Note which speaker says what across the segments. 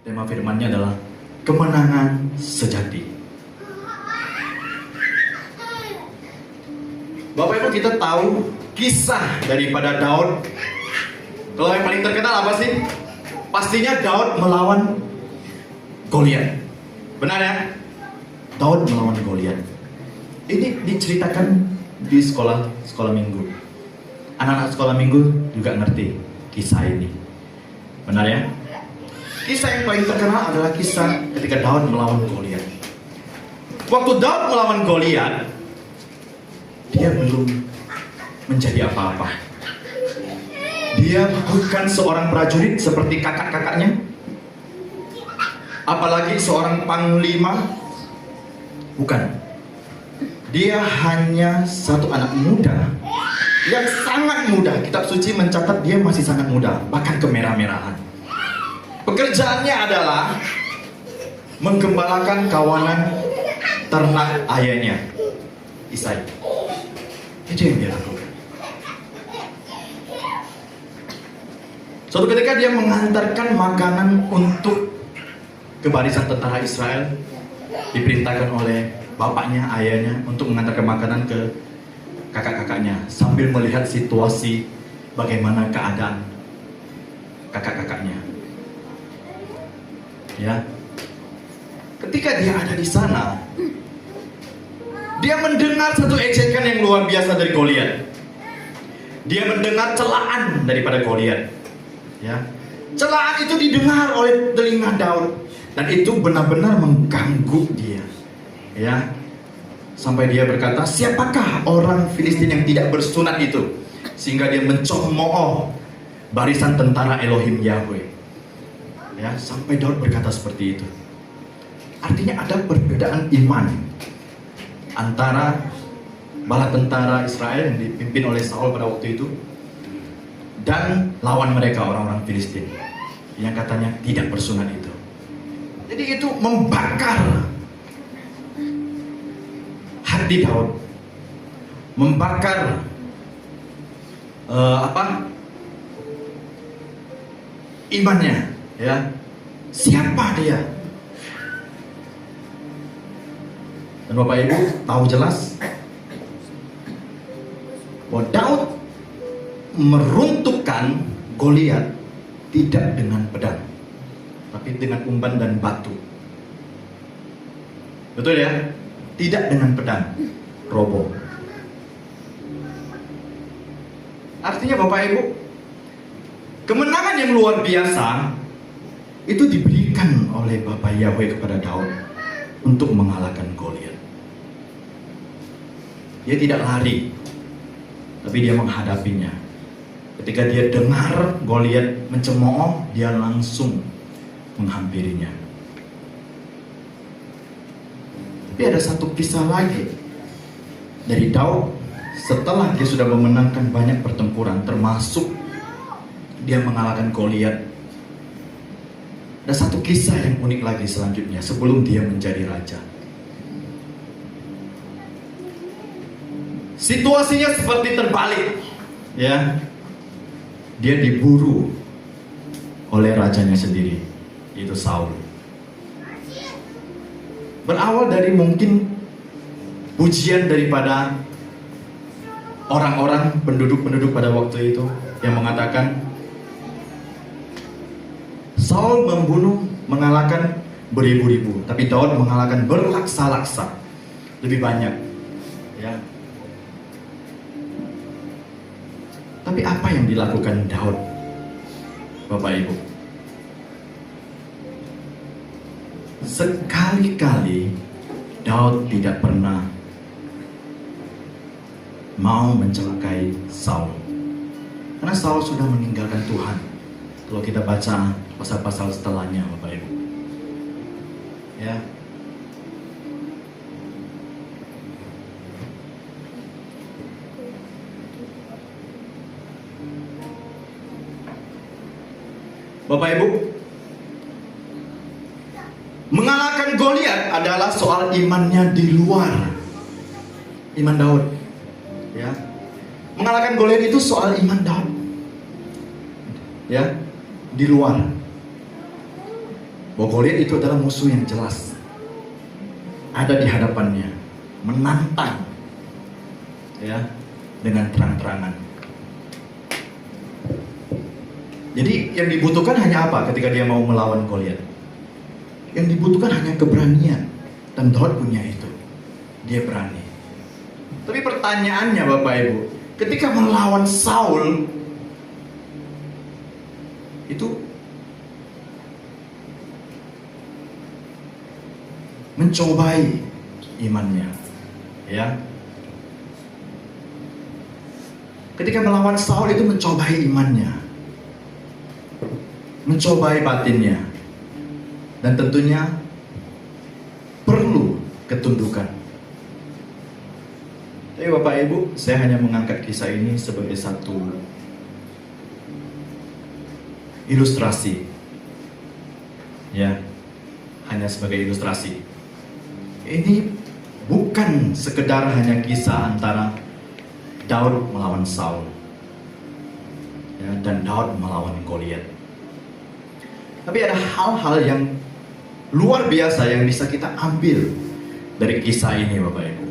Speaker 1: Tema firman-Nya adalah kemenangan sejati. Bapak Ibu, kita tahu kisah daripada Daud. Kalau yang paling terkenal apa sih? Pastinya Daud melawan Goliat. Benar ya? Daud melawan Goliat. Ini diceritakan di sekolah minggu. Anak-anak sekolah minggu juga ngerti kisah ini. Benar ya? Kisah yang paling terkenal adalah kisah ketika Daud melawan Goliat. Waktu Daud melawan Goliat, dia belum menjadi apa-apa. Dia bukan seorang prajurit seperti kakak-kakaknya, apalagi seorang panglima. Bukan. Dia hanya satu anak muda yang sangat muda. Kitab suci mencatat dia masih sangat muda, bahkan kemerah-merahan. Pekerjaannya adalah menggembalakan kawanan ternak ayahnya, Isai. Itu yang dia lakukan. Suatu ketika dia mengantarkan makanan untuk ke barisan tentara Israel. Diperintahkan oleh bapaknya, ayahnya untuk mengantarkan makanan ke kakak-kakaknya, sambil melihat situasi bagaimana keadaan kakak-kakaknya. Ya, ketika dia ada di sana, dia mendengar satu ejekan yang luar biasa dari Goliat. Dia mendengar celaan daripada Goliat. Ya, celaan itu didengar oleh telinga Daud, dan itu benar-benar mengganggu dia. Ya, sampai dia berkata, siapakah orang Filistin yang tidak bersunat itu, sehingga dia mencemooh barisan tentara Elohim Yahweh. Ya, sampai Daud berkata seperti itu. Artinya ada perbedaan iman antara bala tentara Israel yang dipimpin oleh Saul pada waktu itu dan lawan mereka, orang-orang Filistin yang katanya tidak bersunat itu. Jadi itu membakar hati Daud, membakar imannya. Ya, siapa dia? Dan Bapak Ibu tahu jelas bahwa Daud meruntuhkan Goliat tidak dengan pedang, tapi dengan umban dan batu. Betul ya? Tidak dengan pedang, roboh. Artinya Bapak Ibu, kemenangan yang luar biasa itu diberikan oleh Bapa Yahweh kepada Daud untuk mengalahkan Goliat. Dia tidak lari, tapi dia menghadapinya. Ketika dia dengar Goliat mencemooh, dia langsung menghampirinya. Tapi ada satu kisah lagi dari Daud setelah dia sudah memenangkan banyak pertempuran, termasuk dia mengalahkan Goliat. Ada satu kisah yang unik lagi selanjutnya sebelum dia menjadi raja. Situasinya seperti terbalik, ya. Dia diburu oleh rajanya sendiri, yaitu Saul. Berawal dari mungkin pujian daripada orang-orang penduduk pada waktu itu yang mengatakan Saul mengalahkan beribu-ribu, tapi Daud mengalahkan berlaksa-laksa, lebih banyak. Ya. Tapi apa yang dilakukan Daud, Bapak Ibu? Sekali-kali Daud tidak pernah mau mencelakai Saul, karena Saul sudah meninggalkan Tuhan. Kalau kita baca pasal-pasal setelahnya, Bapak Ibu, ya. Bapak Ibu, mengalahkan Goliat adalah soal imannya di luar iman Daud. Ya, mengalahkan Goliat itu soal iman Daud. Ya, di luar. bahwa Goliat itu adalah musuh yang jelas ada di hadapannya, menantang ya dengan terang-terangan. Jadi yang dibutuhkan hanya apa ketika dia mau melawan Goliat? Yang dibutuhkan hanya keberanian, dan Daud punya itu. Dia berani. Tapi pertanyaannya Bapak Ibu, ketika melawan Saul itu mencobai imannya, ya. Ketika melawan Saul itu mencobai imannya, mencobai batinnya, dan tentunya perlu ketundukan. Tapi Bapak Ibu, saya hanya mengangkat kisah ini sebagai satu ilustrasi, ya, hanya sebagai ilustrasi. Ini bukan sekedar hanya kisah antara Daud melawan Saul, ya, dan Daud melawan Goliat. Tapi ada hal-hal yang luar biasa yang bisa kita ambil dari kisah ini Bapak Ibu.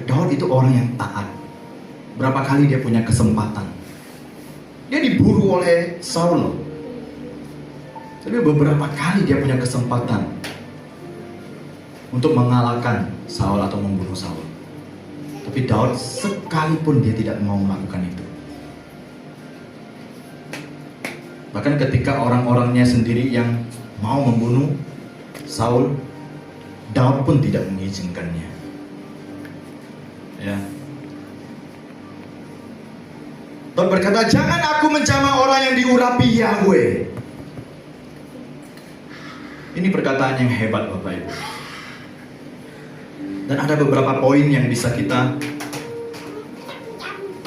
Speaker 1: Daud itu orang yang taat. Berapa kali dia punya kesempatan. Dia diburu oleh Saul. Tapi beberapa kali dia punya kesempatan untuk mengalahkan Saul atau membunuh Saul. Tapi Daud sekalipun dia tidak mau melakukan itu. Bahkan ketika orang-orangnya sendiri yang mau membunuh Saul, Daud pun tidak mengizinkannya. Ya. Daud berkata, jangan aku menjamah orang yang diurapi Yahweh. Ini perkataan yang hebat Bapak Ibu. Dan ada beberapa poin yang bisa kita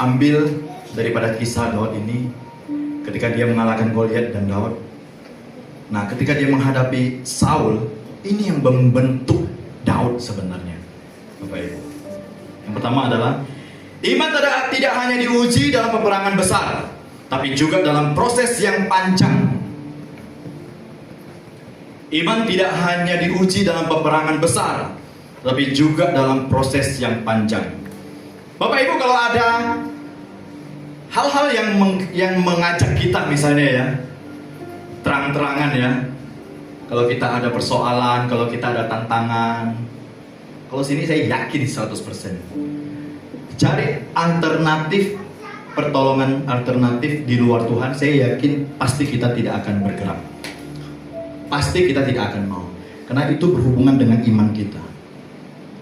Speaker 1: ambil daripada kisah Daud ini ketika dia mengalahkan Goliat dan Daud. Nah, ketika dia menghadapi Saul, ini yang membentuk Daud sebenarnya Bapak Ibu. Yang pertama adalah iman tidak hanya diuji dalam peperangan besar, tapi juga dalam proses yang panjang. Iman tidak hanya diuji dalam peperangan besar, tapi juga dalam proses yang panjang. Bapak Ibu, kalau ada hal-hal yang mengajak kita misalnya ya, terang-terangan ya, kalau kita ada persoalan, kalau kita ada tantangan, kalau sini saya yakin 100%. Cari alternatif, pertolongan alternatif di luar Tuhan, saya yakin pasti kita tidak akan bergerak. Pasti kita tidak akan mau. Karena itu berhubungan dengan iman kita.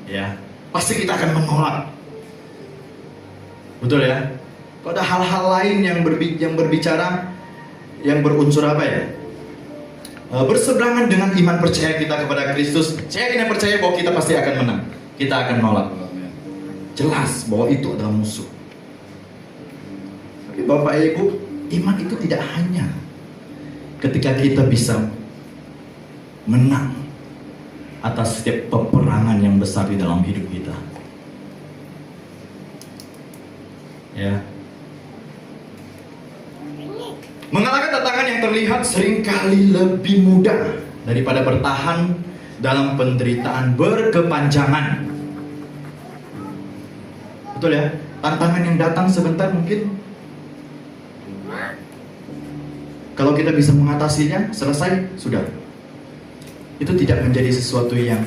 Speaker 1: Ya, pasti kita akan menolak. Betul ya? Kalau ada hal-hal lain yang berbicara, yang berunsur apa ya? Berseberangan dengan iman percaya kita kepada Kristus, saya yakin percaya bahwa kita pasti akan menang. Kita akan menolak. Jelas bahwa itu adalah musuh. Tapi Bapak Ibu, iman itu tidak hanya ketika kita bisa menang atas setiap peperangan yang besar di dalam hidup kita. Ya. Mengalahkan tantangan yang terlihat seringkali lebih mudah daripada bertahan dalam penderitaan berkepanjangan. Betul ya? Tantangan yang datang sebentar mungkin, kalau kita bisa mengatasinya, selesai, sudah. Itu tidak menjadi sesuatu yang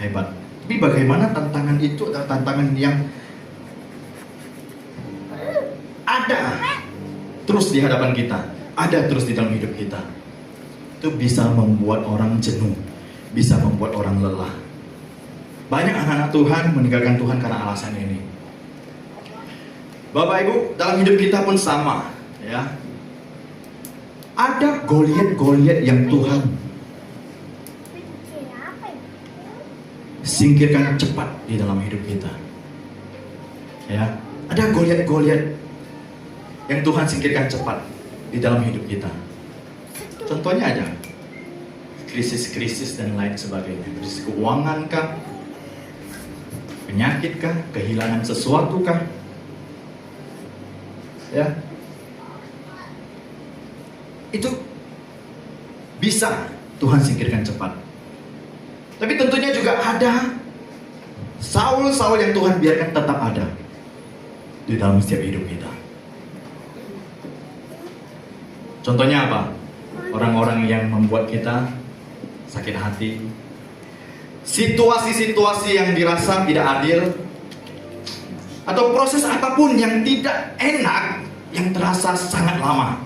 Speaker 1: hebat. Tapi bagaimana tantangan itu adalah tantangan yang ada terus di hadapan kita, ada terus di dalam hidup kita. Itu bisa membuat orang jenuh, bisa membuat orang lelah. Banyak anak-anak Tuhan meninggalkan Tuhan karena alasan ini. Bapak Ibu, dalam hidup kita pun sama, ya. Ada Goliat-Goliat yang Tuhan singkirkan cepat di dalam hidup kita. Ya, ada Goliat-Goliat yang Tuhan singkirkan cepat di dalam hidup kita. Contohnya aja, krisis-krisis dan lain sebagainya. Krisis keuangan kah? Penyakit kah? Kehilangan sesuatu kah? Ya. Itu bisa Tuhan singkirkan cepat. Tapi tentunya juga ada Saul-Saul yang Tuhan biarkan tetap ada di dalam setiap hidup kita. Contohnya apa? Orang-orang yang membuat kita sakit hati, situasi-situasi yang dirasa tidak adil, atau proses apapun yang tidak enak yang terasa sangat lama.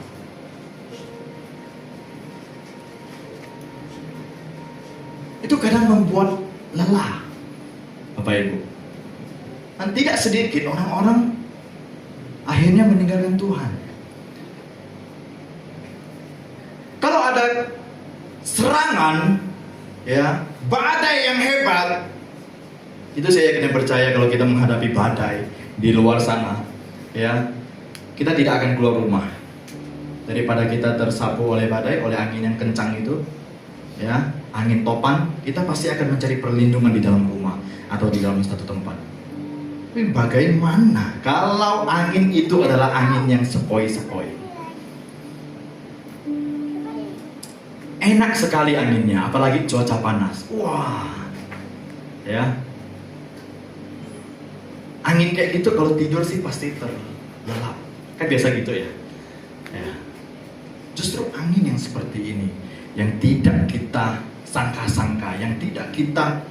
Speaker 1: Itu kadang membuat lelah, Bapak Ibu. Dan tidak sedikit orang-orang akhirnya meninggalkan Tuhan. Kalau ada serangan, ya, badai yang hebat, itu saya yakin percaya kalau kita menghadapi badai di luar sana, ya, kita tidak akan keluar rumah. Daripada kita tersapu oleh badai, oleh angin yang kencang itu, ya, angin topan, kita pasti akan mencari perlindungan di dalam rumah atau di dalam satu tempat. Tapi bagaimana kalau angin itu adalah angin yang sepoi-sepoi? Enak sekali anginnya, apalagi cuaca panas. Wah, ya. Angin kayak gitu kalau tidur sih pasti terlelap. Kan biasa gitu ya. Ya. Justru angin yang seperti ini, yang tidak kita sangka-sangka, yang tidak kita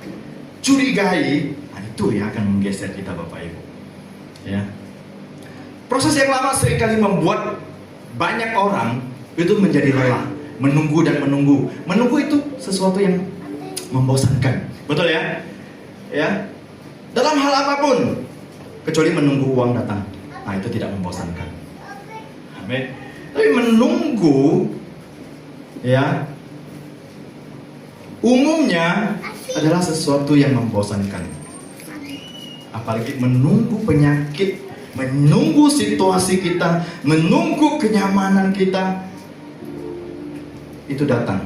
Speaker 1: curigai, nah itu yang akan menggeser kita, Bapak Ibu. Ya. Proses yang lama seringkali membuat banyak orang itu menjadi lelah. Menunggu dan menunggu. Menunggu itu sesuatu yang membosankan. Betul ya? Ya. Dalam hal apapun, kecuali menunggu uang datang. Nah, itu tidak membosankan. Amin. Tapi menunggu, ya, umumnya adalah sesuatu yang membosankan. Apalagi menunggu penyakit, menunggu situasi kita, menunggu kenyamanan kita, itu datang.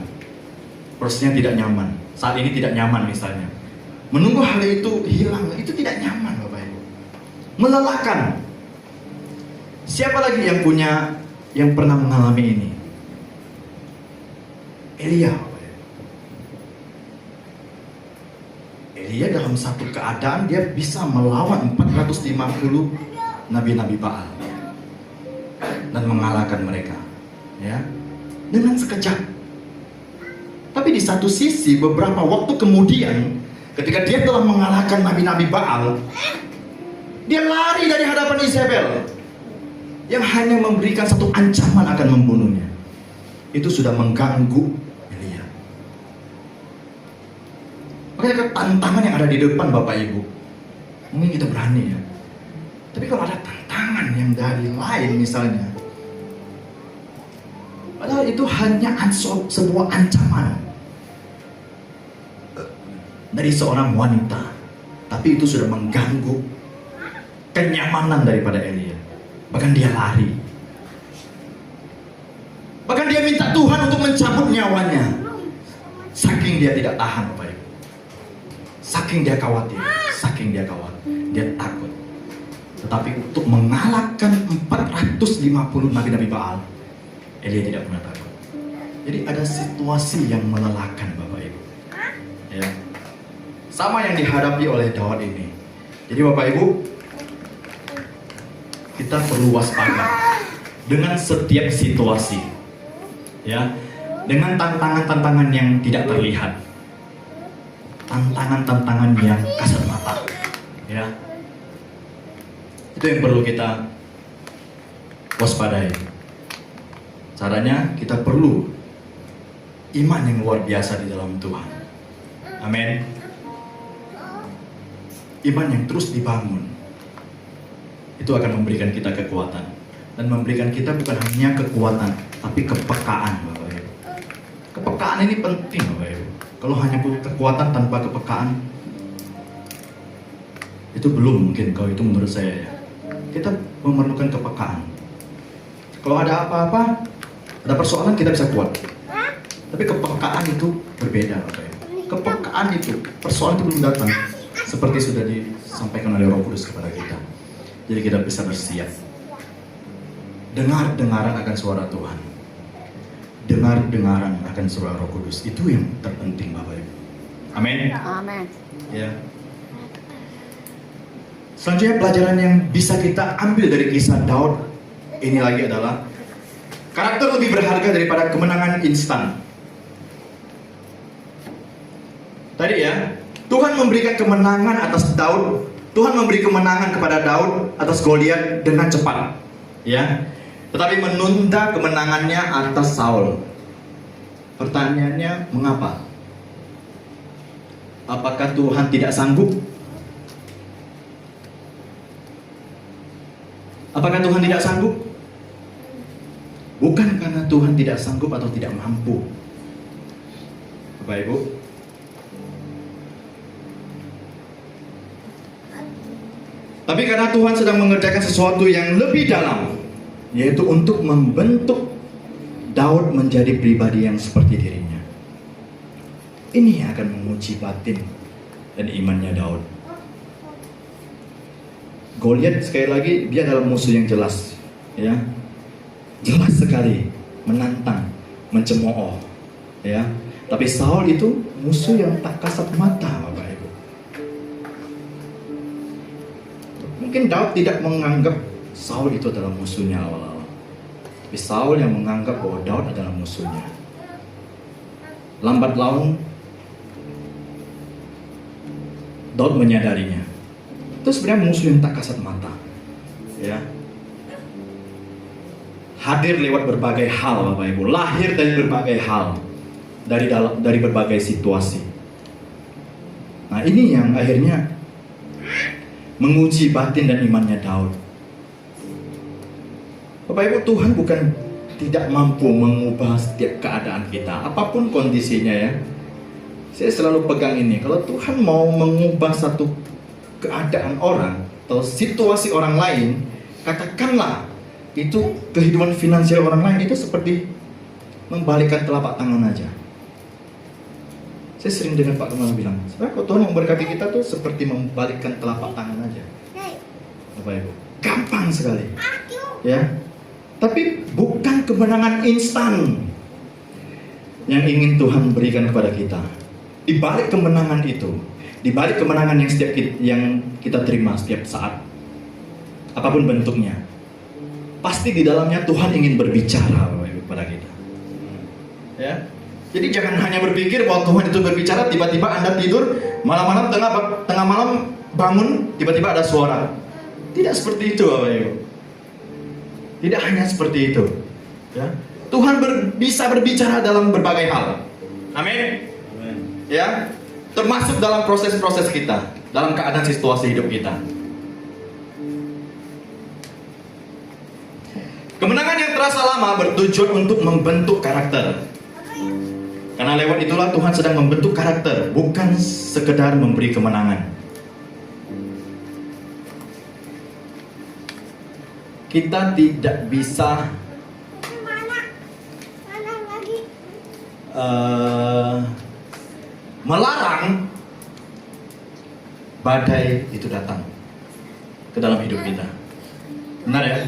Speaker 1: Prosesnya tidak nyaman. Saat ini tidak nyaman misalnya. Menunggu hal itu hilang, itu tidak nyaman, Bapak Ibu. Melelahkan. Siapa lagi yang pernah mengalami ini? Elia. Elia dalam satu keadaan dia bisa melawan 450 nabi-nabi Baal dan mengalahkan mereka, ya, dengan sekejap. Tapi di satu sisi beberapa waktu kemudian, ketika dia telah mengalahkan nabi-nabi Baal, dia lari dari hadapan Isabel yang hanya memberikan satu ancaman akan membunuhnya. Itu sudah mengganggu Elia. Makanya tantangan yang ada di depan, Bapak Ibu, mungkin kita berani ya. Tapi kalau ada tantangan yang dari lain misalnya, padahal itu hanya sebuah ancaman dari seorang wanita, tapi itu sudah mengganggu kenyamanan daripada Elia. Bahkan dia lari. Bahkan dia minta Tuhan untuk mencabut nyawanya. Saking dia tidak tahan, Bapak Ibu. Saking dia khawatir, dia takut. Tetapi untuk mengalahkan 450 nabi-nabi Baal, Elia tidak pernah takut. Jadi ada situasi yang melelahkan, Bapak Ibu. Ya. Sama yang dihadapi oleh Daud ini. Jadi Bapak Ibu, kita perlu waspada dengan setiap situasi. Ya. Dengan tantangan-tantangan yang tidak terlihat. Tantangan-tantangan yang kasat mata. Ya. Itu yang perlu kita waspadai. Caranya kita perlu iman yang luar biasa di dalam Tuhan. Amin. Iman yang terus dibangun, itu akan memberikan kita kekuatan. Dan memberikan kita bukan hanya kekuatan, tapi kepekaan, Bapak Ibu. Kepekaan ini penting, Bapak Ibu. Kalau hanya kekuatan tanpa kepekaan, itu belum mungkin, kalau itu menurut saya ya. Kita memerlukan kepekaan. Kalau ada apa-apa, ada persoalan, kita bisa kuat. Tapi kepekaan itu berbeda, Bapak Ibu. Kepekaan itu, persoalan itu belum datang, seperti sudah disampaikan oleh Roh Kudus kepada kita. Jadi kita bisa bersiap. Dengar-dengaran akan suara Tuhan. dengar-dengaran akan suara Roh Kudus. Itu yang terpenting, Bapak Ibu. Amin.
Speaker 2: Amin.
Speaker 1: Ya. Selanjutnya pelajaran yang bisa kita ambil dari kisah Daud ini lagi adalah karakter lebih berharga daripada kemenangan instan. Tadi ya, Tuhan memberikan kemenangan atas Daud. Tuhan memberi kemenangan kepada Daud atas Goliat dengan cepat, ya. Tetapi menunda kemenangannya atas Saul. Pertanyaannya, mengapa? Apakah Tuhan tidak sanggup? Apakah Tuhan tidak sanggup? Bukan karena Tuhan tidak sanggup atau tidak mampu, Bapak Ibu. Tapi karena Tuhan sedang mengerjakan sesuatu yang lebih dalam, yaitu untuk membentuk Daud menjadi pribadi yang seperti dirinya. Ini yang akan menguji batin dan imannya Daud. Goliat sekali lagi, dia adalah musuh yang jelas, ya, jelas sekali, menantang, mencemooh, ya. Tapi Saul itu musuh yang tak kasat mata, Bapak Ibu. Mungkin Daud tidak menganggap Saul itu adalah musuhnya awal-awal, tapi Saul yang menganggap bahwa Daud adalah musuhnya. Lambat laun Daud menyadarinya. Itu sebenarnya musuh yang tak kasat mata, ya. Hadir lewat berbagai hal, Bapak Ibu. Lahir dari berbagai hal, dari berbagai situasi. Nah, ini yang akhirnya menguji batin dan imannya Daud. Bapak Ibu, Tuhan bukan tidak mampu mengubah setiap keadaan kita, apapun kondisinya, ya. Saya selalu pegang ini, kalau Tuhan mau mengubah satu keadaan orang atau situasi orang lain, katakanlah itu kehidupan finansial orang lain, itu seperti membalikkan telapak tangan aja. Saya sering dengar Pak Kemal bilang, sebenarnya kalau Tuhan memberkati kita tuh seperti membalikkan telapak tangan aja, Bapak Ibu. Gampang sekali, ya. Tapi bukan kemenangan instan yang ingin Tuhan berikan kepada kita. Di balik kemenangan itu, di balik kemenangan yang kita terima setiap saat, apapun bentuknya, pasti di dalamnya Tuhan ingin berbicara, Bapak Ibu, kepada kita, ya. Jadi jangan hanya berpikir bahwa Tuhan itu berbicara, tiba-tiba Anda tidur, malam-malam tengah malam bangun, tiba-tiba ada suara. Tidak seperti itu, Bapak Ibu. Tidak hanya seperti itu, ya. Tuhan bisa berbicara dalam berbagai hal. Amin. Ya, termasuk dalam proses-proses kita, dalam keadaan situasi hidup kita. Kemenangan yang terasa lama bertujuan untuk membentuk karakter. Karena lewat itulah Tuhan sedang membentuk karakter, bukan sekedar memberi kemenangan. Kita tidak bisa melarang badai itu datang ke dalam hidup kita. Benar ya?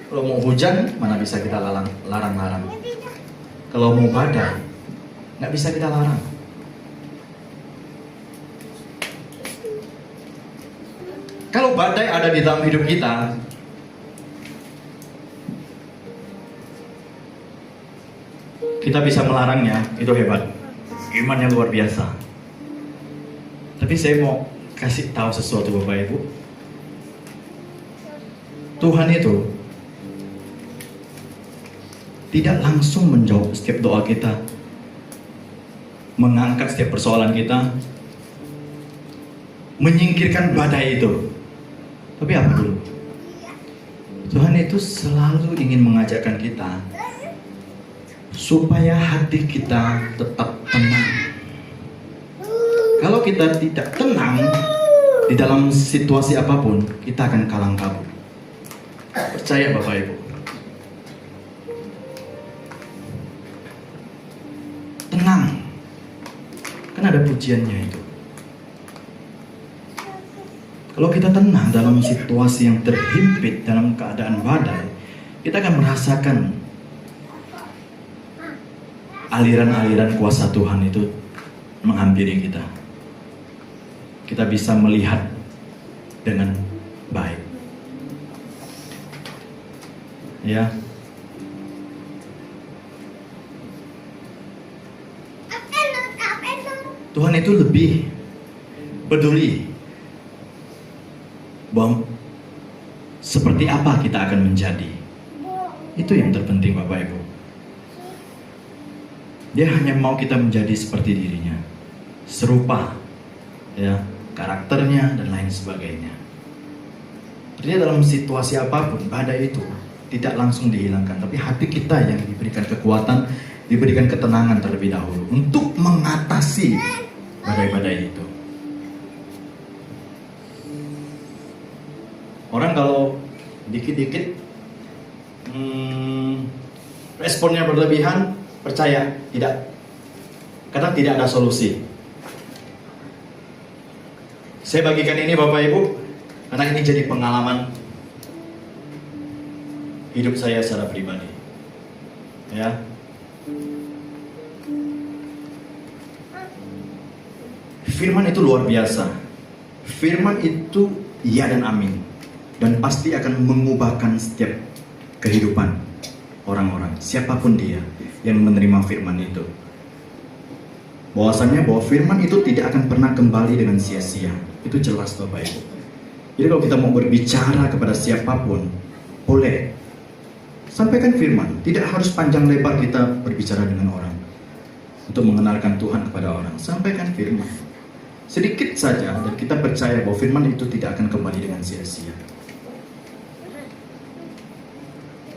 Speaker 1: Kalau mau hujan, mana bisa kita larang-larang. Kalau mau badai, nggak bisa kita larang. Kalau badai ada di dalam hidup kita, kita bisa melarangnya, itu hebat. Iman yang luar biasa. Tapi saya mau kasih tahu sesuatu, Bapak Ibu. Tuhan itu tidak langsung menjawab setiap doa kita, mengangkat setiap persoalan kita, menyingkirkan badai itu. Tapi apa dulu? Tuhan itu selalu ingin mengajarkan kita supaya hati kita tetap tenang. Kalau kita tidak tenang di dalam situasi apapun, kita akan kalang kabut. Percaya Bapak Ibu. Tenang. Kan ada pujiannya itu. Kalau kita tenang dalam situasi yang terhimpit, dalam keadaan badai, kita akan merasakan aliran-aliran kuasa Tuhan itu menghampiri kita. Kita bisa melihat dengan baik. Ya. Tuhan itu lebih peduli bahwa seperti apa kita akan menjadi. Itu yang terpenting Bapak Ibu. Dia hanya mau kita menjadi seperti dirinya, serupa, ya, karakternya dan lain sebagainya. Artinya dalam situasi apapun, badai itu tidak langsung dihilangkan, tapi hati kita yang diberikan kekuatan, diberikan ketenangan terlebih dahulu untuk mengatasi badai-badai itu. Orang kalau dikit-dikit responnya berlebihan, percaya tidak, karena tidak ada solusi. Saya bagikan ini Bapak Ibu karena ini jadi pengalaman hidup saya secara pribadi. Ya. Firman itu luar biasa. Firman itu iya dan amin, dan pasti akan mengubahkan setiap kehidupan orang-orang, siapapun dia yang menerima firman itu. Bahwasannya bahwa firman itu tidak akan pernah kembali dengan sia-sia. Itu jelas Bapak Ibu. Jadi kalau kita mau berbicara kepada siapapun, boleh sampaikan firman. Tidak harus panjang lebar kita berbicara dengan orang untuk mengenalkan Tuhan kepada orang. Sampaikan firman sedikit saja, dan kita percaya bahwa firman itu tidak akan kembali dengan sia-sia,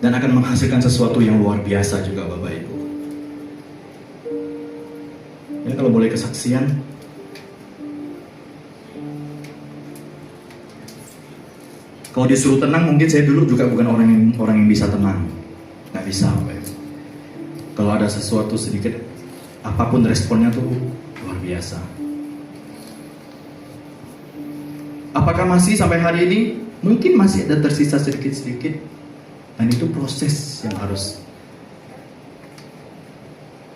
Speaker 1: dan akan menghasilkan sesuatu yang luar biasa juga Bapak Ibu. Ya, kalau boleh kesaksian, kalau disuruh tenang, mungkin saya dulu juga bukan orang yang bisa tenang, nggak bisa Bapak Ibu. Kalau ada sesuatu sedikit, apapun responnya tuh luar biasa. Apakah masih sampai hari ini? Mungkin masih ada tersisa sedikit-sedikit. Dan itu proses yang harus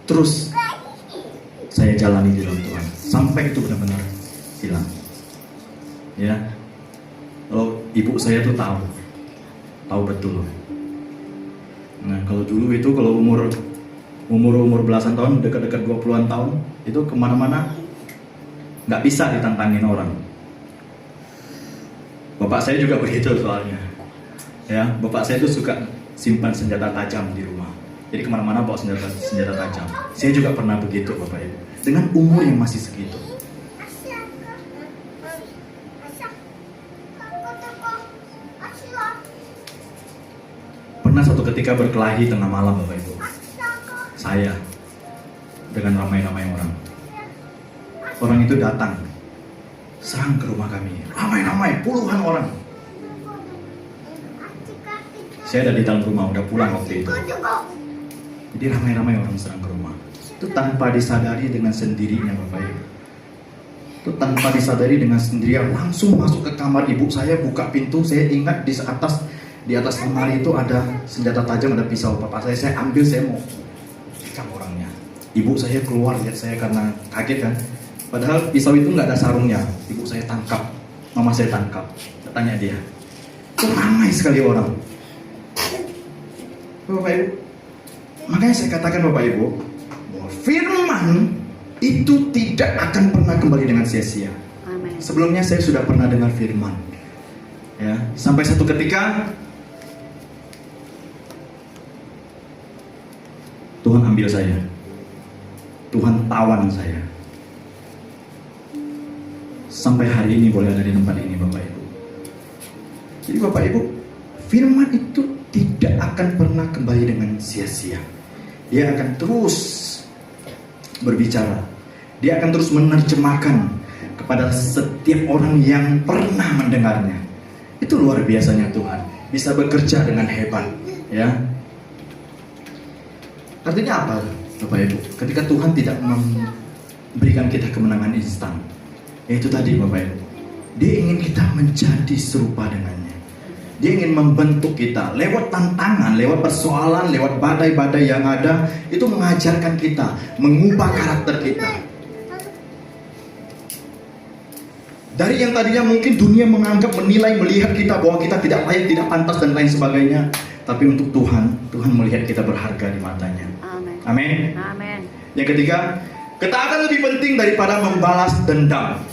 Speaker 1: terus saya jalani di dalam Tuhan sampai itu benar-benar hilang. Ya, kalau ibu saya tuh tahu betul. Nah, kalau dulu itu kalau umur belasan tahun, dekat-dekat 20-an tahun, itu kemana-mana nggak bisa ditantangin orang. Bapak saya juga begitu soalnya. Ya, bapak saya itu suka simpan senjata tajam di rumah. Jadi kemana-mana bawa senjata tajam. Saya juga pernah begitu Bapak Ibu. Dengan umur yang masih segitu. Pernah satu ketika berkelahi tengah malam Bapak Ibu. Saya dengan ramai-ramai orang. Orang itu datang, serang ke rumah kami. Ramai-ramai, puluhan orang. Saya ada di dalam rumah, udah pulang waktu itu. Jadi ramai-ramai orang serang ke rumah. Itu tanpa disadari dengan sendirinya Bapak Ibu. Itu tanpa disadari dengan sendirinya langsung masuk ke kamar ibu saya, buka pintu. Saya ingat di atas lemari itu ada senjata tajam, ada pisau. Bapak saya ambil, saya mau ikat orangnya. Ibu saya keluar lihat saya karena kaget kan. Padahal pisau itu nggak ada sarungnya. Ibu saya tangkap, mama saya tangkap. Tanya dia, itu ramai sekali orang. Bapak Ibu, makanya saya katakan Bapak Ibu, bahwa firman itu tidak akan pernah kembali dengan sia-sia.
Speaker 2: Amen.
Speaker 1: Sebelumnya saya sudah pernah dengar firman, ya, sampai satu ketika Tuhan ambil saya, Tuhan tawan saya. Sampai hari ini boleh ada di tempat ini Bapak Ibu. Jadi Bapak Ibu, firman itu tidak akan pernah kembali dengan sia-sia. Dia akan terus berbicara. Dia akan terus menerjemahkan kepada setiap orang yang pernah mendengarnya. Itu luar biasanya Tuhan. Bisa bekerja dengan hebat, ya. Artinya apa Bapak Ibu? Ketika Tuhan tidak memberikan kita kemenangan instan, yaitu tadi Bapak Ibu, Dia ingin kita menjadi serupa dengannya. Dia ingin membentuk kita lewat tantangan, lewat persoalan, lewat badai-badai yang ada. Itu mengajarkan kita, mengubah karakter kita. Dari yang tadinya mungkin dunia menganggap, menilai, melihat kita bahwa kita tidak layak, tidak pantas dan lain sebagainya. Tapi untuk Tuhan, Tuhan melihat kita berharga di matanya. Amin.
Speaker 2: Amin.
Speaker 1: Yang ketiga, ketaatan lebih penting daripada membalas dendam.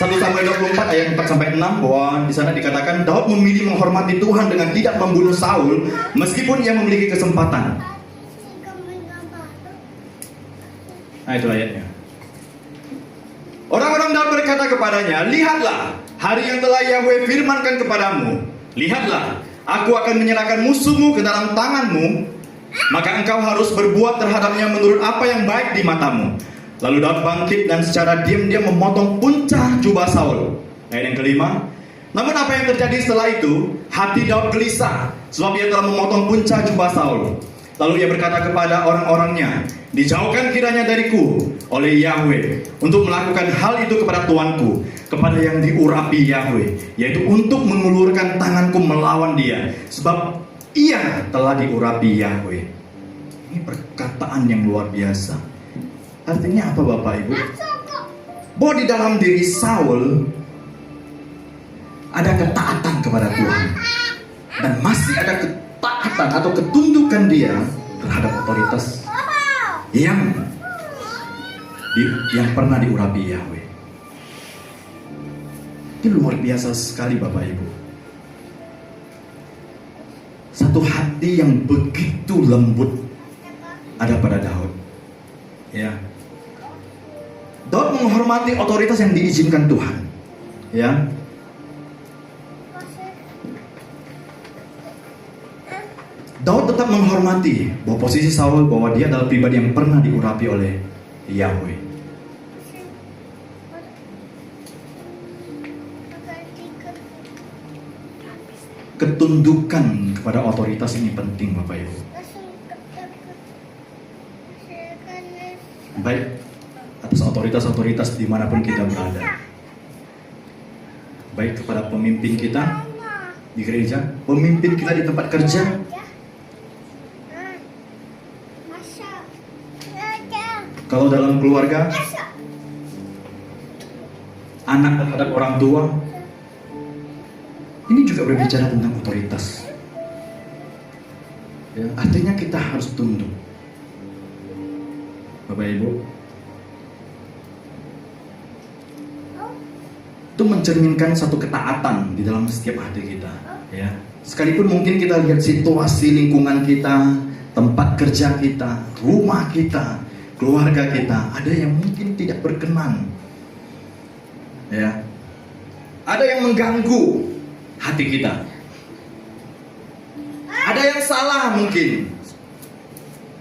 Speaker 1: 1 Samuel 24 ayat 4-6 bahwa di sana dikatakan Daud memilih menghormati Tuhan dengan tidak membunuh Saul meskipun ia memiliki kesempatan. Nah, itu ayatnya. Orang-orang Daud berkata kepadanya, lihatlah, hari yang telah Yahweh firmankan kepadamu. Lihatlah, aku akan menyerahkan musuhmu ke dalam tanganmu, maka engkau harus berbuat terhadapnya menurut apa yang baik di matamu. Lalu Daud bangkit dan secara diam-diam memotong puncak jubah Saul. Ayat yang kelima. Namun apa yang terjadi setelah itu? Hati Daud gelisah, sebab ia telah memotong puncak jubah Saul. Lalu ia berkata kepada orang-orangnya, dijauhkan kiranya dariku oleh Yahweh untuk melakukan hal itu kepada tuanku, kepada yang diurapi Yahweh, yaitu untuk mengulurkan tanganku melawan dia, sebab ia telah diurapi Yahweh. Ini perkataan yang luar biasa. Artinya apa Bapak Ibu? Bahwa di dalam diri Saul ada ketaatan kepada Tuhan, dan masih ada ketaatan atau ketundukan dia terhadap otoritas yang pernah diurapi Yahweh. Itu luar biasa sekali Bapak Ibu. Satu hati yang begitu lembut ada pada Daud. Ya. Daud menghormati otoritas yang diizinkan Tuhan. Ya. Daud tetap menghormati bahwa posisi Saul, bahwa dia adalah pribadi yang pernah diurapi oleh Yahweh. Ketundukan kepada otoritas ini penting Bapak Ibu. Baik atas otoritas-otoritas dimanapun kita berada. Baik kepada pemimpin kita di gereja, pemimpin kita di tempat kerja, kalau dalam keluarga, anak terhadap orang tua. Ini juga berbicara tentang otoritas. Ya, artinya kita harus tunduk. Bapak Ibu, itu mencerminkan satu ketaatan di dalam setiap hati kita. Ya, sekalipun mungkin kita lihat situasi lingkungan kita, tempat kerja kita, rumah kita, keluarga kita, ada yang mungkin tidak berkenan. Ya, ada yang mengganggu hati kita. Ada yang salah mungkin,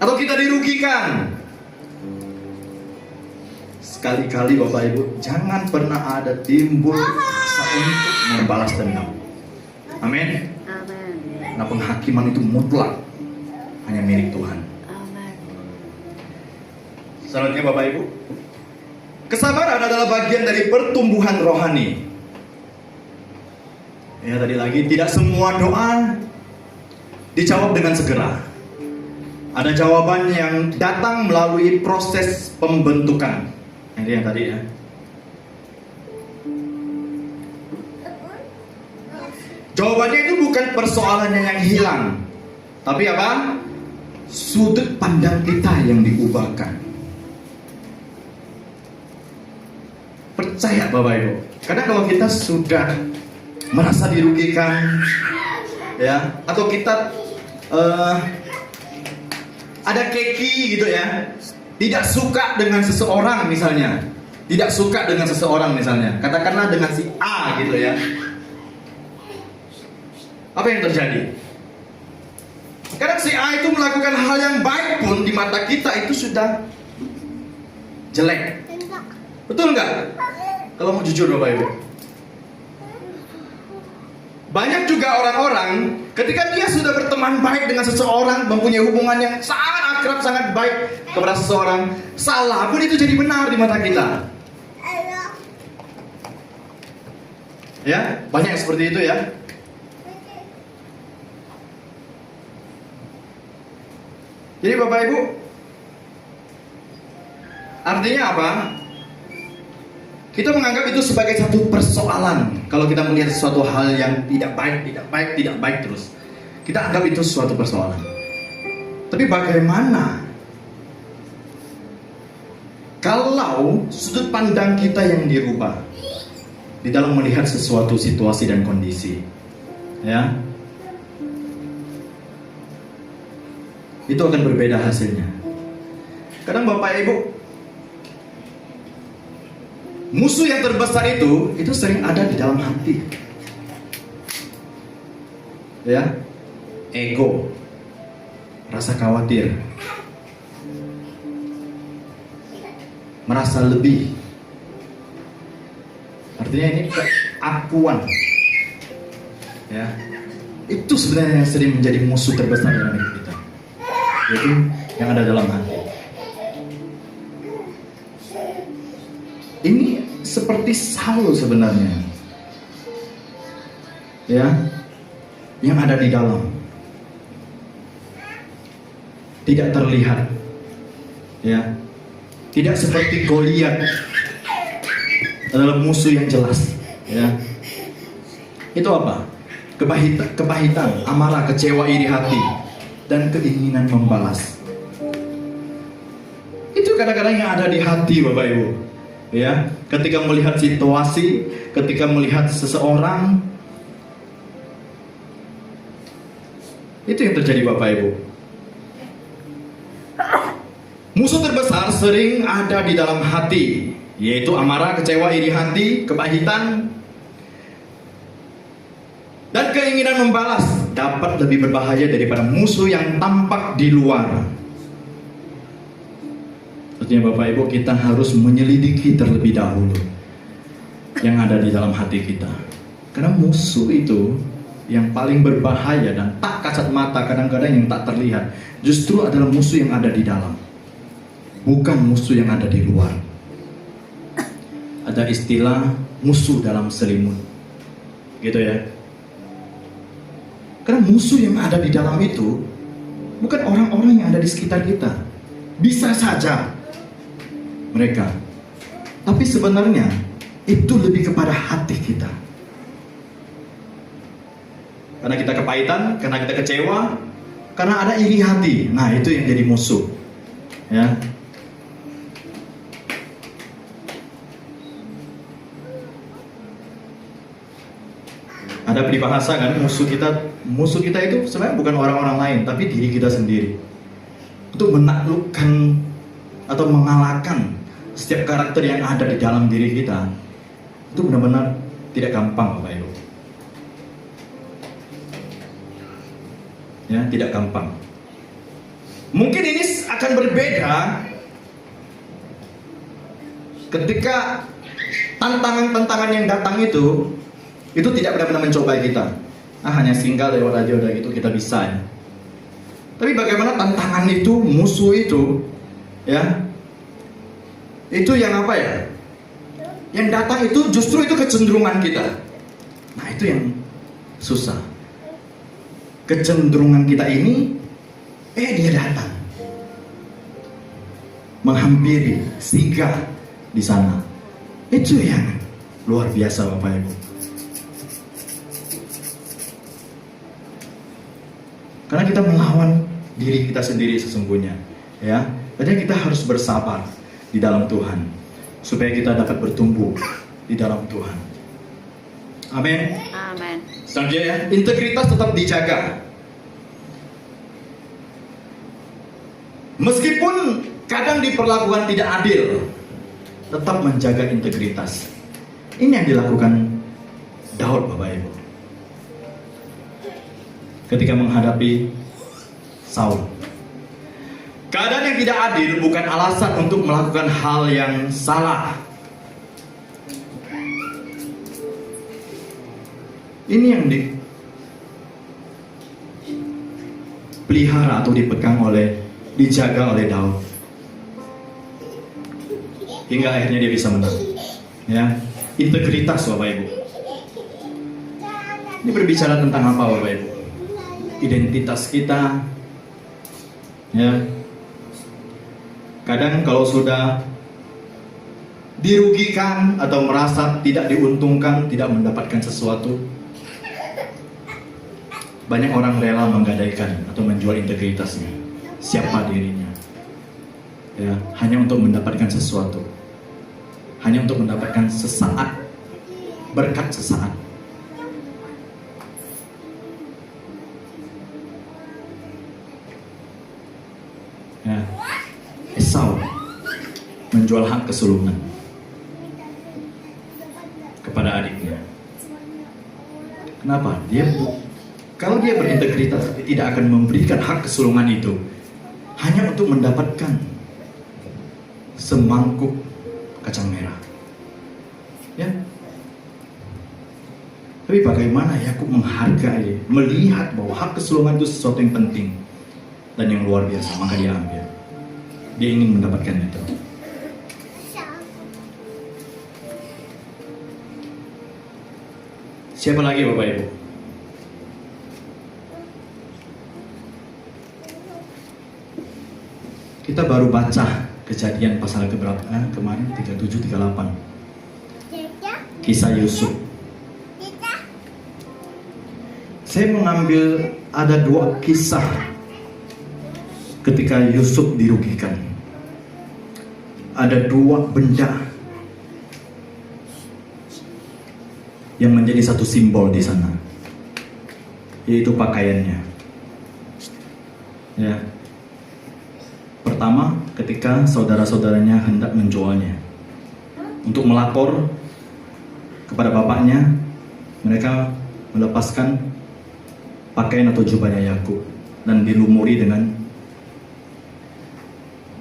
Speaker 1: atau kita dirugikan. Sekali-kali Bapak Ibu, jangan pernah ada timbul rasa untuk membalas dendam. Amin. Karena penghakiman itu mutlak hanya milik Tuhan. Selanjutnya Bapak Ibu, kesabaran adalah bagian dari pertumbuhan rohani. Ya, tadi lagi, tidak semua doa dijawab dengan segera. Ada jawaban yang datang melalui proses pembentukan. Ini yang tadi ya. Jawabannya itu bukan persoalannya yang hilang, tapi apa? Sudut pandang kita yang diubahkan. Percaya Bapak Ibu, karena kalau kita sudah merasa dirugikan, ya, atau kita ada keki gitu ya, tidak suka dengan seseorang misalnya, katakanlah dengan si A gitu ya, apa yang terjadi? Karena si A itu melakukan hal yang baik pun di mata kita itu sudah jelek, betul nggak? Kalau mau jujur Bapak Ibu, banyak juga orang-orang ketika dia sudah berteman baik dengan seseorang, mempunyai hubungan yang sangat akrab, sangat baik kepada seseorang, salah pun itu jadi benar di mata kita. Ya, banyak yang seperti itu ya. Jadi Bapak Ibu, artinya apa? Kita menganggap itu sebagai satu persoalan. Kalau kita melihat sesuatu hal yang tidak baik terus, kita anggap itu suatu persoalan. Tapi bagaimana kalau sudut pandang kita yang dirubah di dalam melihat sesuatu situasi dan kondisi, ya, itu akan berbeda hasilnya. Kadang Bapak Ibu, musuh yang terbesar itu sering ada di dalam hati, ya, ego, rasa khawatir, merasa lebih. Artinya ini keakuan, ya, itu sebenarnya yang sering menjadi musuh terbesar dalam hidup kita, yaitu yang ada dalam hati. Ini seperti Saul sebenarnya, ya, yang ada di dalam, tidak terlihat, ya, tidak seperti Goliat adalah musuh yang jelas, ya. Itu apa? Kepahitan, amarah, kecewa, iri hati, dan keinginan membalas. Itu kadang-kadang yang ada di hati Bapak Ibu, ya. Ketika melihat situasi, ketika melihat seseorang, itu yang terjadi Bapak Ibu. Musuh terbesar sering ada di dalam hati, yaitu amarah, kecewa, iri hati, kepahitan, dan keinginan membalas dapat lebih berbahaya daripada musuh yang tampak di luar. Artinya Bapak Ibu, kita harus menyelidiki terlebih dahulu yang ada di dalam hati kita. Karena musuh itu yang paling berbahaya dan tak kasat mata, kadang-kadang yang tak terlihat, justru adalah musuh yang ada di dalam, bukan musuh yang ada di luar. Ada istilah musuh dalam selimut, gitu ya. Karena musuh yang ada di dalam itu bukan orang-orang yang ada di sekitar kita. Bisa saja mereka, tapi sebenarnya itu lebih kepada hati kita. Karena kita kepahitan, karena kita kecewa, karena ada iri hati. Nah, itu yang jadi musuh, ya. Ada peribahasa kan, musuh kita itu sebenarnya bukan orang-orang lain, tapi diri kita sendiri. Untuk menaklukkan atau mengalahkan setiap karakter yang ada di dalam diri kita, itu benar-benar tidak gampang Bapak Ibu. Ya, tidak gampang. Mungkin ini akan berbeda ketika tantangan-tantangan yang datang itu tidak benar-benar mencoba kita. Hanya singgah lewat aja udah gitu kita bisa, ya. Tapi bagaimana tantangan itu, musuh itu, ya, itu yang apa ya? Yang datang itu justru itu kecenderungan kita. Nah, itu yang susah. Kecenderungan kita ini, dia datang, menghampiri, singgah di sana. Itu yang luar biasa Bapak Ibu. Karena kita melawan diri kita sendiri sesungguhnya, ya. Jadi kita harus bersabar di dalam Tuhan supaya kita dapat bertumbuh di dalam Tuhan. Amin.
Speaker 2: Amin.
Speaker 1: Selanjutnya, ya, integritas tetap dijaga. Meskipun kadang diperlakukan tidak adil, tetap menjaga integritas. Ini yang dilakukan Daud Bapak Ibu ketika menghadapi Saul. Keadaan yang tidak adil bukan alasan untuk melakukan hal yang salah. Ini yang dipelihara atau dijaga oleh Daud hingga akhirnya dia bisa menang. Ya, integritas Bapak Ibu. Ini berbicara tentang apa, Bapak Ibu? Identitas kita. Ya. Kadang kalau sudah dirugikan atau merasa tidak diuntungkan, tidak mendapatkan sesuatu, banyak orang rela menggadaikan atau menjual integritasnya, siapa dirinya, ya, hanya untuk mendapatkan sesuatu, hanya untuk mendapatkan sesaat, berkat sesaat. Ya. Esau menjual hak kesulungan kepada adiknya. Kenapa? Kalau dia berintegritas, dia tidak akan memberikan hak kesulungan itu hanya untuk mendapatkan semangkuk kacang merah. Ya. Tapi bagaimana Yakub menghargai, melihat bahwa hak kesulungan itu sesuatu yang penting dan yang luar biasa, maka dia ambil. Dia ingin mendapatkan itu. Siapa lagi Bapak Ibu? Kita baru baca Kejadian pasal keberapa? Kemarin 37, 38. Kisah Yusuf. Saya mengambil ada 2 kisah ketika Yusuf dirugikan. Ada 2 benda yang menjadi satu simbol di sana, yaitu pakaiannya. Ya. Pertama, ketika saudara-saudaranya hendak menjualnya untuk melapor kepada bapaknya, mereka melepaskan pakaian atau jubahnya Yakub dan dilumuri dengan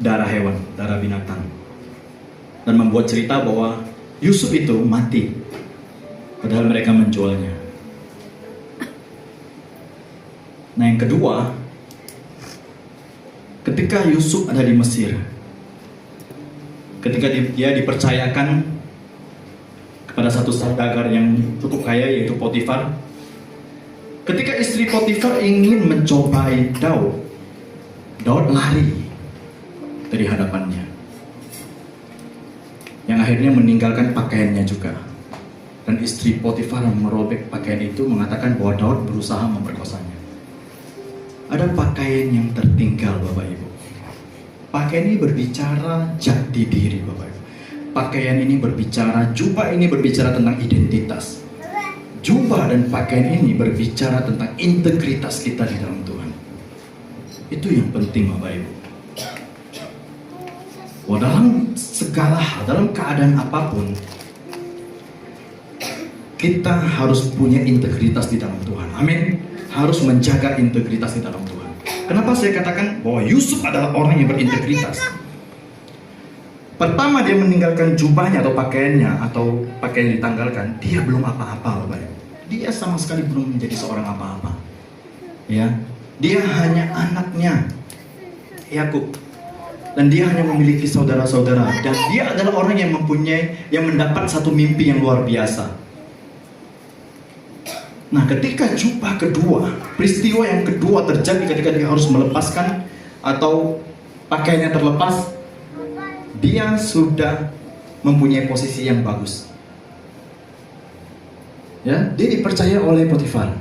Speaker 1: darah hewan, darah binatang, dan membuat cerita bahwa Yusuf itu mati padahal mereka menjualnya. Nah, yang kedua, ketika Yusuf ada di Mesir, ketika dia dipercayakan kepada satu saudagar yang cukup kaya, yaitu Potifar. Ketika istri Potifar ingin mencobai Daud lari dari hadapannya, yang akhirnya meninggalkan pakaiannya juga. Dan istri Potifar merobek pakaian itu, mengatakan bahwa Daud berusaha memperkosanya. Ada pakaian yang tertinggal, Bapak Ibu. Pakaian ini berbicara jati diri, Bapak Ibu. Pakaian ini berbicara, jubah ini berbicara tentang identitas. Jubah dan pakaian ini berbicara tentang integritas kita di dalam Tuhan. Itu yang penting, Bapak Ibu. Bahwa dalam segala hal, dalam keadaan apapun, kita harus punya integritas di dalam Tuhan. Amin. Harus menjaga integritas di dalam Tuhan. Kenapa saya katakan bahwa Yusuf adalah orang yang berintegritas? Pertama, dia meninggalkan jubahnya atau pakaiannya, atau pakaian ditanggalkan. Dia belum apa-apa, Bapak. Dia sama sekali belum menjadi seorang apa-apa. Ya, dia hanya anaknya Yakub, dan dia hanya memiliki saudara-saudara. Dan dia adalah orang yang mendapat satu mimpi yang luar biasa. Nah, ketika jubah kedua, peristiwa yang kedua terjadi ketika dia harus melepaskan atau pakaiannya terlepas, dia sudah mempunyai posisi yang bagus. Ya, dia dipercaya oleh Potifar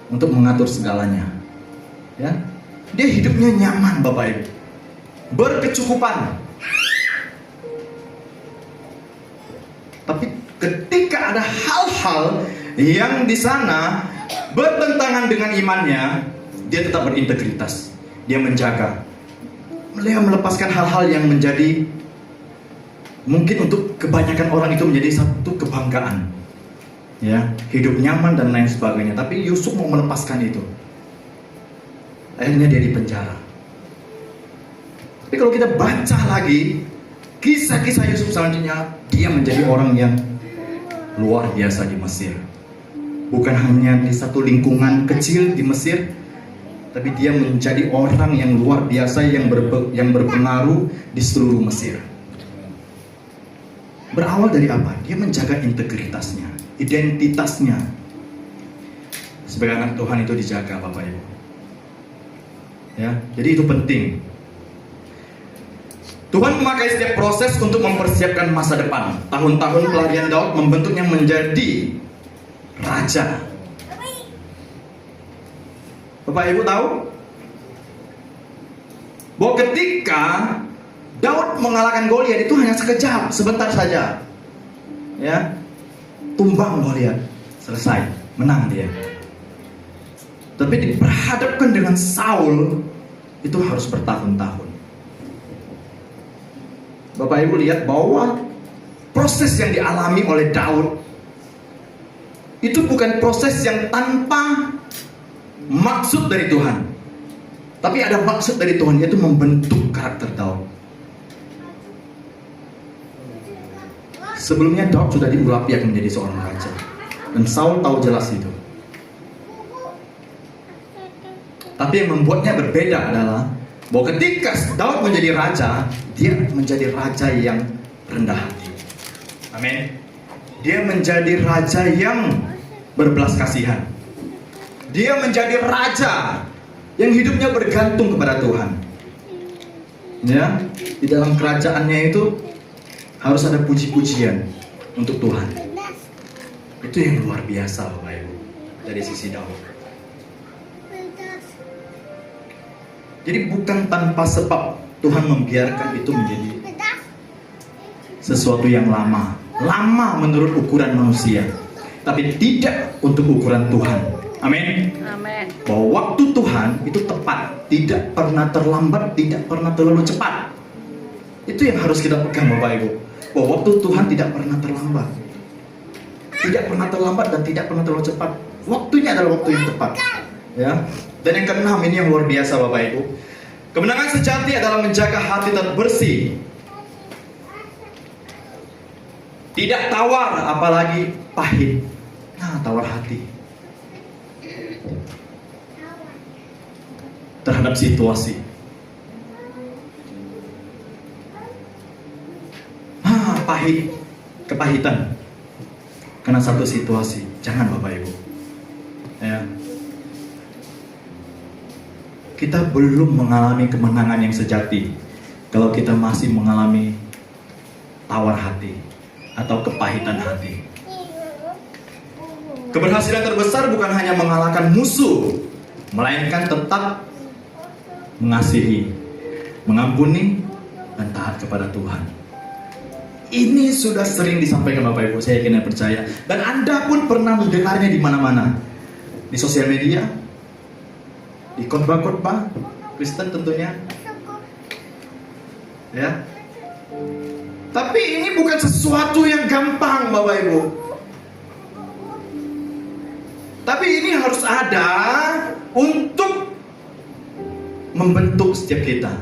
Speaker 1: untuk mengatur segalanya. Ya, dia hidupnya nyaman, Bapak Ibu, berkecukupan. Tapi ketika ada hal-hal yang di sana bertentangan dengan imannya, dia tetap berintegritas. Dia menjaga, dia melepaskan hal-hal yang menjadi mungkin untuk kebanyakan orang itu menjadi satu kebanggaan. Ya, hidup nyaman dan lain sebagainya. Tapi Yusuf mau melepaskan itu. Akhirnya dia dipenjara. Tapi kalau kita baca lagi kisah-kisah Yusuf selanjutnya, dia menjadi orang yang luar biasa di Mesir. Bukan hanya di satu lingkungan kecil di Mesir, tapi dia menjadi orang yang luar biasa yang berpengaruh di seluruh Mesir. Berawal dari apa? Dia menjaga integritasnya, identitasnya. sebagai anak Tuhan itu dijaga, Bapak Ibu. Ya, jadi itu penting. Tuhan memakai setiap proses untuk mempersiapkan masa depan. Tahun-tahun pelarian Daud membentuknya menjadi raja. Bapak Ibu tahu bahwa ketika Daud mengalahkan Goliat itu hanya sekejap, sebentar saja. Ya, tumbang Goliat, selesai, menang dia. Tapi diperhadapkan dengan Saul itu harus bertahun-tahun. Bapak Ibu lihat bahwa proses yang dialami oleh Daud itu bukan proses yang tanpa maksud dari Tuhan, tapi ada maksud dari Tuhan, yaitu membentuk karakter Daud. Sebelumnya Daud sudah diurapi akan menjadi seorang raja, dan Saul tahu jelas itu. Tapi yang membuatnya berbeda adalah bahwa ketika Daud menjadi raja, dia menjadi raja yang rendah hati. Amin. Dia menjadi raja yang berbelas kasihan. Dia menjadi raja yang hidupnya bergantung kepada Tuhan. Ya, di dalam kerajaannya itu harus ada puji-pujian untuk Tuhan. Itu yang luar biasa, Bapak Ibu, dari sisi Daud. Jadi bukan tanpa sebab Tuhan membiarkan itu menjadi sesuatu yang lama menurut ukuran manusia, tapi tidak untuk ukuran Tuhan. Amin.
Speaker 2: Amin.
Speaker 1: Bahwa waktu Tuhan itu tepat, tidak pernah terlambat, tidak pernah terlalu cepat. Itu yang harus kita pegang, Bapak Ibu. Bahwa waktu Tuhan tidak pernah terlambat, tidak pernah terlambat dan tidak pernah terlalu cepat. Waktunya adalah waktu yang tepat. Ya. Dan yang keenam, ini yang luar biasa, Bapak Ibu. Kemenangan sejati adalah menjaga hati tetap bersih, tidak tawar, apalagi pahit. Nah, tawar hati terhadap situasi. Pahit, kepahitan karena satu situasi. Jangan, Bapak Ibu. Ya. Kita belum mengalami kemenangan yang sejati kalau kita masih mengalami tawar hati atau kepahitan hati. Keberhasilan terbesar bukan hanya mengalahkan musuh, melainkan tetap mengasihi, mengampuni, dan taat kepada Tuhan. Ini sudah sering disampaikan, Bapak Ibu, saya yakin dan percaya. Dan Anda pun pernah mendengarnya di mana-mana, di sosial media, di khotbah-khotbah Kristen tentunya. Ya. Tapi ini bukan sesuatu yang gampang, Bapak Ibu. Tapi ini harus ada untuk membentuk setiap kita,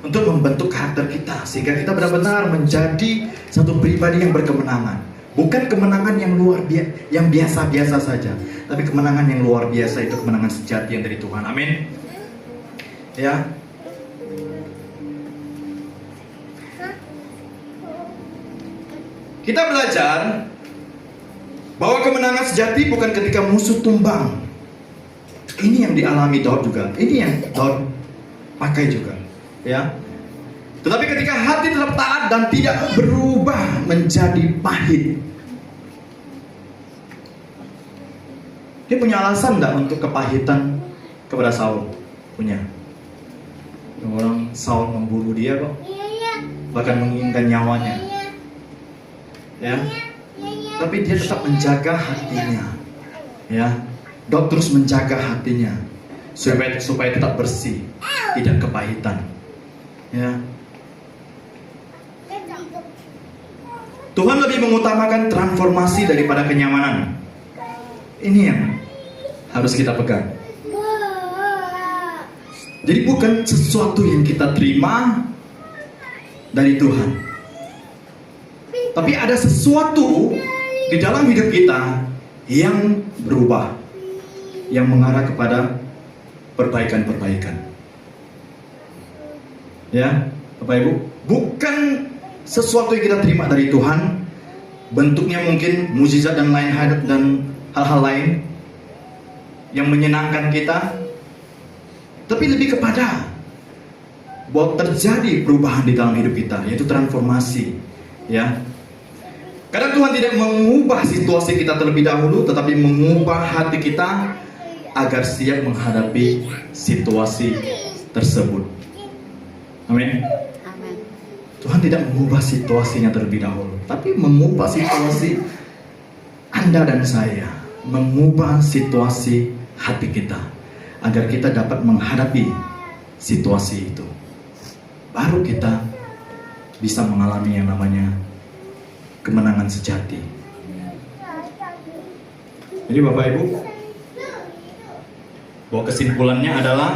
Speaker 1: untuk membentuk karakter kita, sehingga kita benar-benar menjadi satu pribadi yang berkemenangan. Bukan kemenangan yang yang biasa-biasa saja, tapi kemenangan yang luar biasa, itu kemenangan sejati yang dari Tuhan. Amin. Ya. Kita belajar bahwa kemenangan sejati bukan ketika musuh tumbang. Ini yang dialami Daud juga. Ini yang Daud pakai juga. Ya. Tetapi ketika hati tetap taat dan tidak berubah menjadi pahit. Dia punya alasan enggak untuk kepahitan kepada Saul? Punya. Orang Saul memburu dia kok, bahkan menginginkan nyawanya. Ya. Tapi dia tetap menjaga hatinya. Ya. Daud terus menjaga hatinya supaya tetap bersih, tidak kepahitan. Ya. Tuhan lebih mengutamakan transformasi daripada kenyamanan. Ini yang harus kita pegang. Jadi bukan sesuatu yang kita terima dari Tuhan, tapi ada sesuatu di dalam hidup kita yang berubah, yang mengarah kepada perbaikan-perbaikan. Ya, Bapak Ibu, bukan sesuatu yang kita terima dari Tuhan, bentuknya mungkin mukjizat dan lain hal dan hal-hal lain, yang menyenangkan kita, tapi lebih kepada bahwa terjadi perubahan di dalam hidup kita, yaitu transformasi, ya. Karena Tuhan tidak mengubah situasi kita terlebih dahulu, tetapi mengubah hati kita agar siap menghadapi situasi tersebut. Amin. Tuhan tidak mengubah situasinya terlebih dahulu, tapi mengubah situasi Anda dan saya, mengubah situasi hati kita agar kita dapat menghadapi situasi itu. Baru kita bisa mengalami yang namanya kemenangan sejati. Jadi Bapak Ibu, bahwa kesimpulannya adalah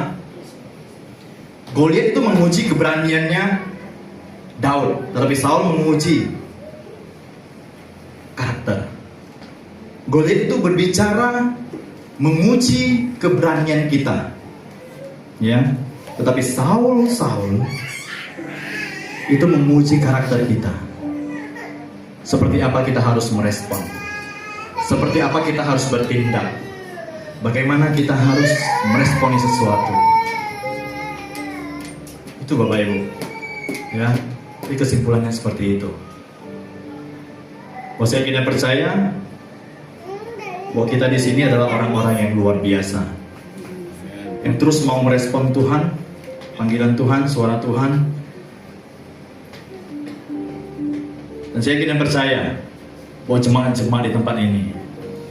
Speaker 1: Goliat itu menguji keberaniannya Daud, tetapi Saul menguji karakter. Goliat itu berbicara menguji keberanian kita, ya. Tetapi Saul itu menguji karakter kita. Seperti apa kita harus merespon, seperti apa kita harus bertindak, bagaimana kita harus meresponi sesuatu. Itu Bapak Ibu, ya. Jadi kesimpulannya seperti itu. Bahwa saya tidak percaya bahwa kita di sini adalah orang-orang yang luar biasa, yang terus mau merespon Tuhan, panggilan Tuhan, suara Tuhan. Dan saya tidak percaya bahwa jemaat-jemaat di tempat ini,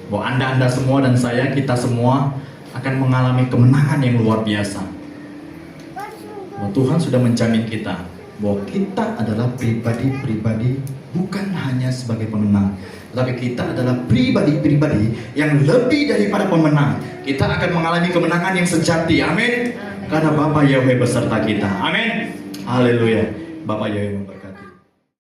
Speaker 1: bahwa Anda semua dan saya, kita semua akan mengalami kemenangan yang luar biasa. Bahwa Tuhan sudah menjamin kita bahwa kita adalah pribadi-pribadi bukan hanya sebagai pemenang, tetapi kita adalah pribadi-pribadi yang lebih daripada pemenang. Kita akan mengalami kemenangan yang sejati. Amin. Karena Bapa Yahweh beserta kita. Amin. Haleluya. Bapa Yahweh memberkati.